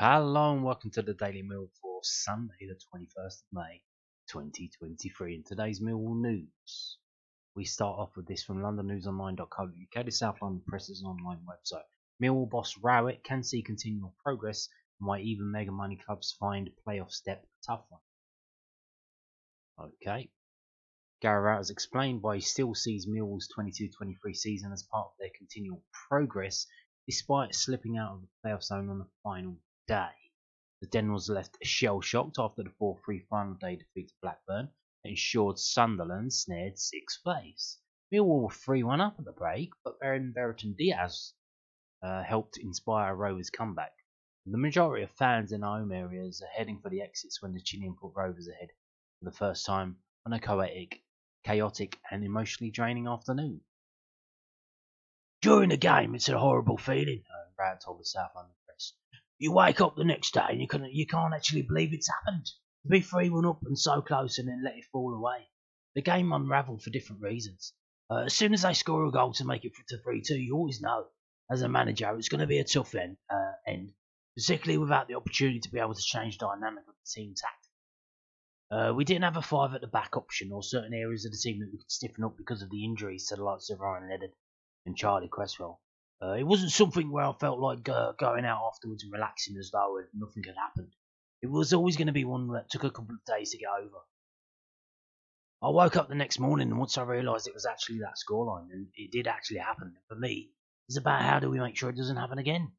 Hello and welcome to the Daily Mill for Sunday the 21st of May 2023. In today's Millwall news, we start off with this from londonnewsonline.co.uk, the South London Press's online website. Millwall boss Rowett can see continual progress and why even mega money clubs find playoff step a tough one. Okay. Gary Rowett has explained why he still sees Millwall's 22-23 season as part of their continual progress despite slipping out of the playoff zone on the final day. The Den was left shell-shocked after the 4-3 final day defeat to Blackburn that ensured Sunderland snared 6th place. Millwall were 3-1 up at the break, but Brereton Diaz helped inspire Rovers' comeback. The majority of fans in our home areas are heading for the exits when the Chilean put Rovers ahead for the first time on a chaotic and emotionally draining afternoon. During the game, it's a horrible feeling, Rowett told the South London Press. You wake up the next day and you can't actually believe it's happened. To be 3-1 up and so close and then let it fall away. The game unravelled for different reasons. As soon as they score a goal to make it to 3-2, you always know, as a manager, it's going to be a tough end, particularly without the opportunity to be able to change the dynamic of the team tactic. We didn't have a 5 at the back option or certain areas of the team that we could stiffen up because of the injuries to the likes of Ryan Leonard and Charlie Cresswell. It wasn't something where I felt like going out afterwards and relaxing as though nothing had happened. It was always going to be one that took a couple of days to get over. I woke up the next morning and once I realised it was actually that scoreline and it did actually happen, for me, it's about how do we make sure it doesn't happen again.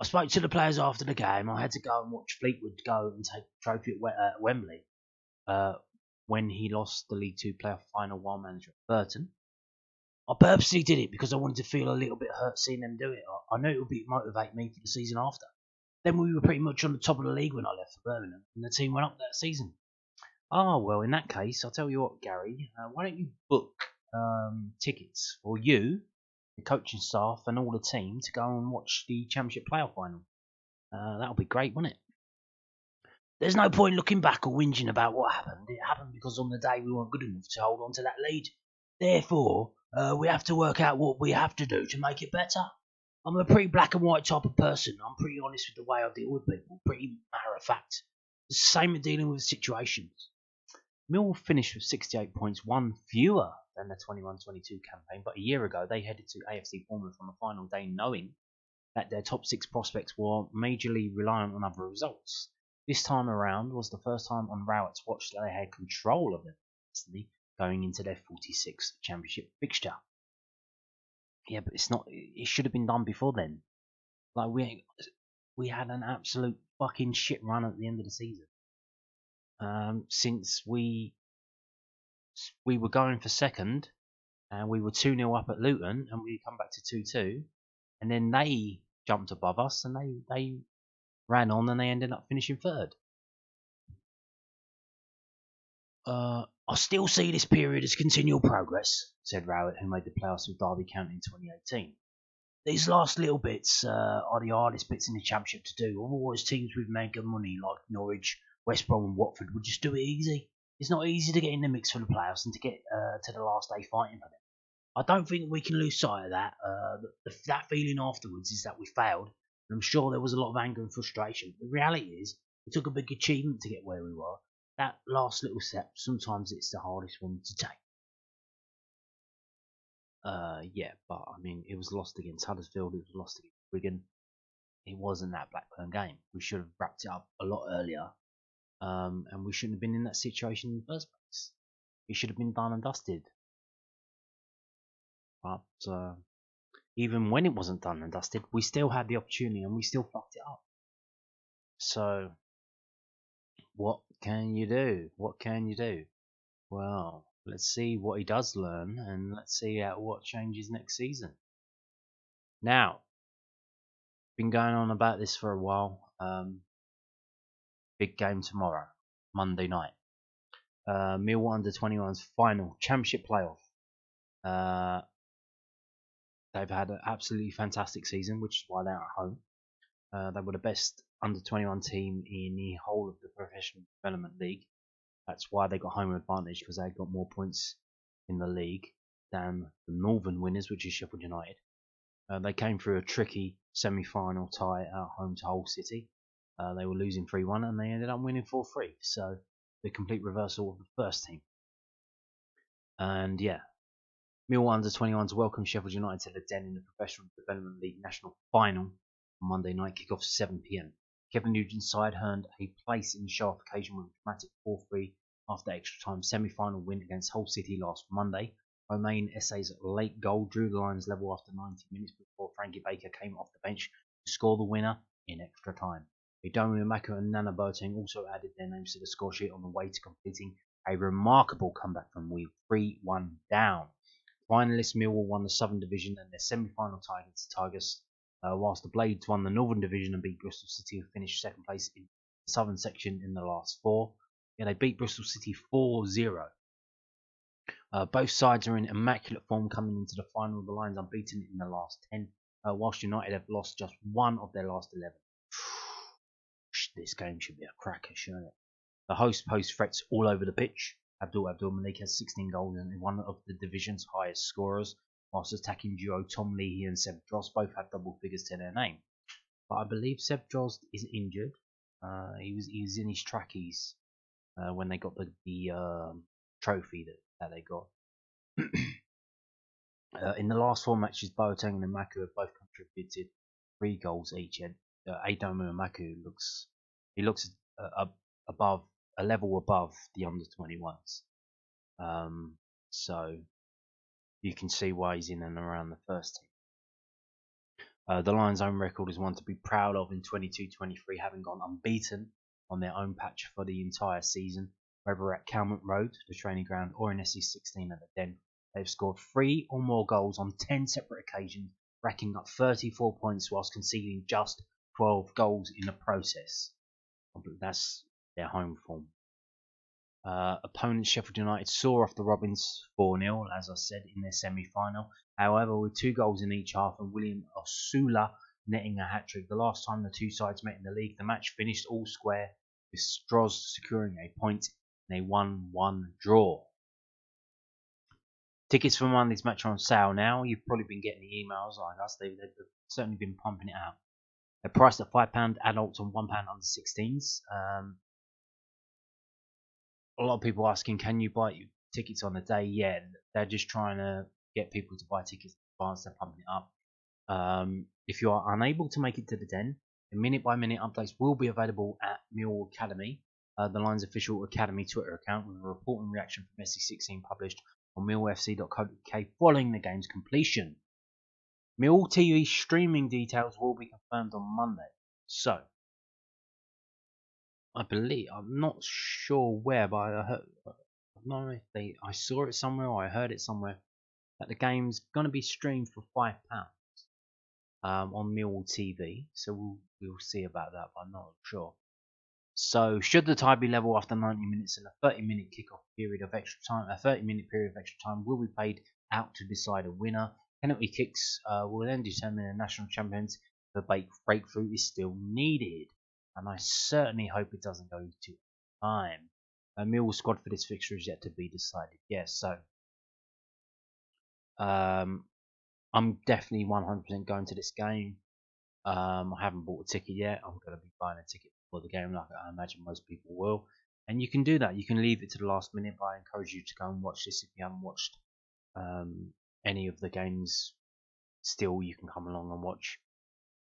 I spoke to the players after the game. I had to go and watch Fleetwood go and take the trophy at Wembley when he lost the League Two playoff final while manager at Burton. I purposely did it because I wanted to feel a little bit hurt seeing them do it. I knew it would motivate me for the season after. Then we were pretty much on the top of the league when I left for Birmingham, and the team went up that season. Oh, well, in that case, I'll tell you what, Gary, why don't you book tickets for you, the coaching staff, and all the team to go and watch the Championship playoff final? That'll be great, wouldn't it? There's no point looking back or whinging about what happened. It happened because on the day we weren't good enough to hold on to that lead. Therefore, we have to work out what we have to do to make it better. I'm a pretty black and white type of person. I'm pretty honest with the way I deal with people, pretty matter of fact. It's the same with dealing with situations. Millwall finished with 68 points, one fewer than the 21-22 campaign, but a year ago they headed to AFC Bournemouth on the final day knowing that their top 6 prospects were majorly reliant on other results. This time around was the first time on Rowett's watch that they had control of their destiny going into their 46th championship fixture. Yeah, but it's not. It should have been done before then. Like we had an absolute fucking shit run at the end of the season. Since we were going for second, and we were 2-0 up at Luton, and we come back to 2-2, and then they jumped above us, and they ran on, and they ended up finishing third. I still see this period as continual progress, said Rowett, who made the playoffs with Derby County in 2018. These last little bits are the hardest bits in the championship to do. Otherwise, teams with mega money like Norwich, West Brom and Watford would just do it easy. It's not easy to get in the mix for the playoffs and to get to the last day fighting for them. I don't think we can lose sight of that. That feeling afterwards is that we failed, and I'm sure there was a lot of anger and frustration. The reality is, we took a big achievement to get where we were. That last little step, sometimes it's the hardest one to take. Yeah, but I mean, it was lost against Huddersfield, it was lost against Wigan. It wasn't that Blackburn game. We should have wrapped it up a lot earlier, and we shouldn't have been in that situation in the first place. It should have been done and dusted. But even when it wasn't done and dusted, we still had the opportunity and we still fucked it up. So, what can you do? What can you do? Well, let's see what he does learn, and let's see what changes next season. Now, been going on about this for a while. Big game tomorrow, Monday night. Millwall under-21s final championship playoff. They've had an absolutely fantastic season, which is why they're at home. They were the best under-21 team in the whole of the professional development league. That's why they got home advantage, because they got more points in the league than the Northern winners, which is Sheffield United. They came through a tricky semi-final tie at home to Hull City. They were losing 3-1 and they ended up winning 4-3. So the complete reversal of the first team. And yeah, Millwall under-21s welcome Sheffield United to the Den in the Professional Development League National Final on Monday night, kick-off 7 p.m. Kevin Nugent's side earned a place in the show-off occasion with a dramatic 4-3 after extra time semi-final win against Hull City last Monday. Romain Esse's late goal drew the lines level after 90 minutes before Frankie Baker came off the bench to score the winner in extra time. Idomu Mako and Nana Boateng also added their names to the score sheet on the way to completing a remarkable comeback from with 3-1 down. Finalists Millwall won the Southern Division and their semi-final tie against the Tigers, whilst the Blades won the Northern Division and beat Bristol City, who finished second place in the Southern section in the last 4. Yeah, they beat Bristol City 4-0. Both sides are in immaculate form coming into the final. The Lions unbeaten in the last 10, whilst United have lost just one of their last 11. This game should be a cracker, shouldn't it? The host posts threats all over the pitch. Abdul Malik has 16 goals and one of the division's highest scorers, whilst attacking duo Tom Leahy and Seb Drost both have double figures to their name. But I believe Seb Drost is injured. He was in his trackies when they got the trophy that they got. In the last 4 matches, Boateng and Maku have both contributed 3 goals each. Aidomu Maku looks above a level above the under-21s. So you can see why he's in and around the first team. The Lions' own record is one to be proud of in 22-23, having gone unbeaten on their own patch for the entire season, whether at Calmont Road, the training ground, or in SE16 at the Den. They've scored 3 or more goals on 10 separate occasions, racking up 34 points whilst conceding just 12 goals in the process. That's their home form. Opponents Sheffield United saw off the Robins 4-0, as I said, in their semi-final. However, with 2 goals in each half and William Osula netting a hat-trick. The last time the two sides met in the league, the match finished all square, with Stroz securing a point in a 1-1 draw. Tickets for Monday's match are on sale now. You've probably been getting the emails like us. They've certainly been pumping it out. They're priced at £5 adults and £1 under 16s. A lot of people asking, can you buy tickets on the day? Yeah, they're just trying to get people to buy tickets in advance. They're pumping it up. If you are unable to make it to the Den, the minute-by-minute updates will be available at Millwall Academy, the Lions' official Academy Twitter account, with a report and reaction from SC16 published on millfc.co.uk following the game's completion. Millwall TV streaming details will be confirmed on Monday. So, I believe, I'm not sure where, but I don't know if I saw it somewhere or I heard it somewhere, that the game's going to be streamed for £5 on Millwall TV. So we'll see about that, but I'm not sure. So, should the tie be level after 90 minutes and a 30-minute kickoff period of extra time, a 30-minute period of extra time will be played out to decide a winner. Penalty kicks will then determine the national champions if a breakthrough is still needed. And I certainly hope it doesn't go to time. Millwall squad for this fixture is yet to be decided. Yes, so I'm definitely 100% going to this game. I haven't bought a ticket yet. I'm going to be buying a ticket for the game, like I imagine most people will. And you can do that. You can leave it to the last minute, but I encourage you to go and watch this if you haven't watched any of the games. Still, you can come along and watch.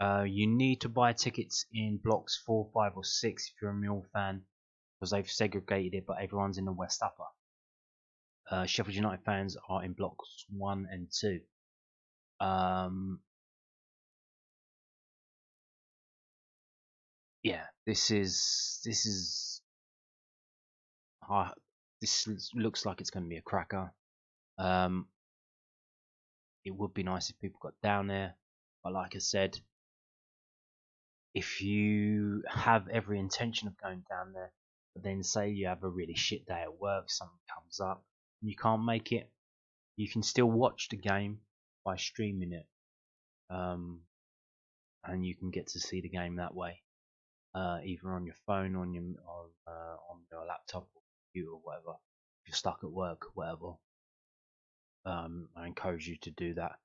You need to buy tickets in blocks 4, 5, or 6 if you're a Mill fan, because they've segregated it, but everyone's in the West Upper. Sheffield United fans are in blocks 1 and 2. Yeah, this looks like it's going to be a cracker. It would be nice if people got down there, but like I said, if you have every intention of going down there, but then say you have a really shit day at work, something comes up, and you can't make it, you can still watch the game by streaming it, and you can get to see the game that way, either on your phone, on your laptop or computer or whatever. If you're stuck at work or whatever, I encourage you to do that.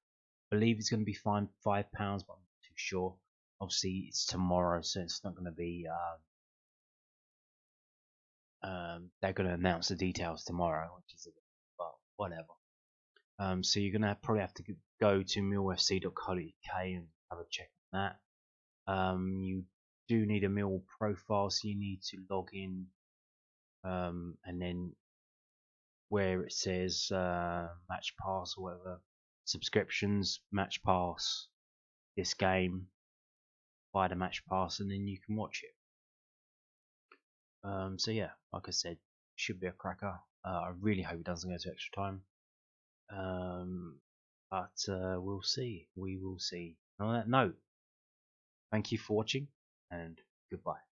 believe it's going to be fined £5, but I'm not too sure. Obviously, it's tomorrow, so it's not going to be. They're going to announce the details tomorrow, which is a bit, but whatever. So you're going to probably have to go to millfc.co.uk and have a check on that. You do need a Millwall profile, so you need to log in, and then where it says Match Pass or whatever subscriptions, Match Pass, this game, buy the Match Pass, and then you can watch it. So yeah, like I said, should be a cracker. I really hope it doesn't go to extra time. But we'll see. We will see. On that note, thank you for watching, and goodbye.